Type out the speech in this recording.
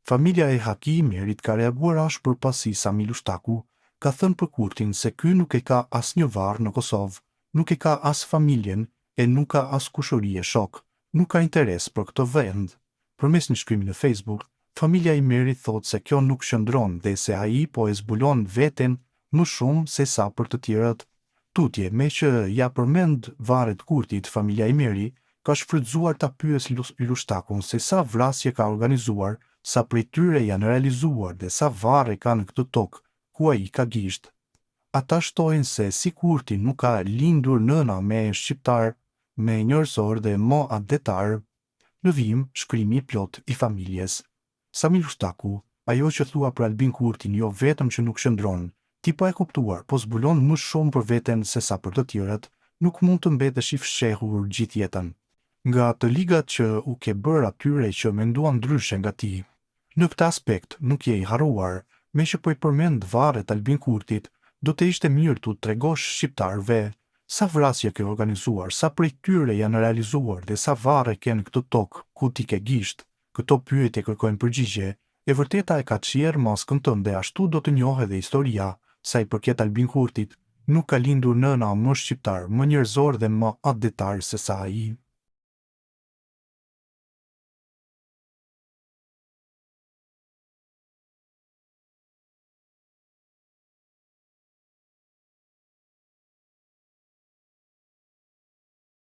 Familja e Haki Imerit ka reaguar ashpër pasi Sami Lushtaku ka thënë për Kurtin se ky nuk e ka asnjë varr në Kosovë, nuk e ka as familjen e nuk ka as kushëri e shok, nuk ka interes për këtë vend. Përmes një shkrimi në Facebook, familja Imerit thotë se kjo nuk shëndron dhe se ai po e zbulon veten më shumë se sa për të tjerët. Tutje, me që ja përmend varret Kurtit, familja Imeri ka shfrytzuar ta pyes Lushtakun se sa vrasje ka organizuar, sa prej tyre janë realizuar dhe sa varre ka në këtë tokë ku ai ka gisht. Ata shtojnë se si Kurti nuk ka lindur nëna me shqiptar, me njerëzor dhe mo adetar. Në vim, shkrimi i plot i familjes. Sami Lushtaku, ajo që thua për Albin Kurtin jo vetëm që nuk shëndron, ti pa e kuptuar, po zbulon më shumë për veten se sa për të tjerët, nuk mund të mbetesh i fshehur gjithë jetën. Nga të ligat që u ke bërë atyre që menduan ndryshe nga ti. Në këtë aspekt nuk je i harruar, me që po i përmend varret Albin Kurtit, do të ishte mirë tu tregosh shqiptarëve sa vrasje ke organizuar, sa prej tyre janë realizuar dhe sa varre ke në këtë tokë ku ti ke gisht. Këto pyetje kërkojnë përgjigje, e vërteta e ka qier maskën tënde, ashtu do të njohë edhe historia, sa i përket Albin Kurtit, nuk ka lindur nëna më shqiptar, më njerëzor dhe më adetar se sa ai.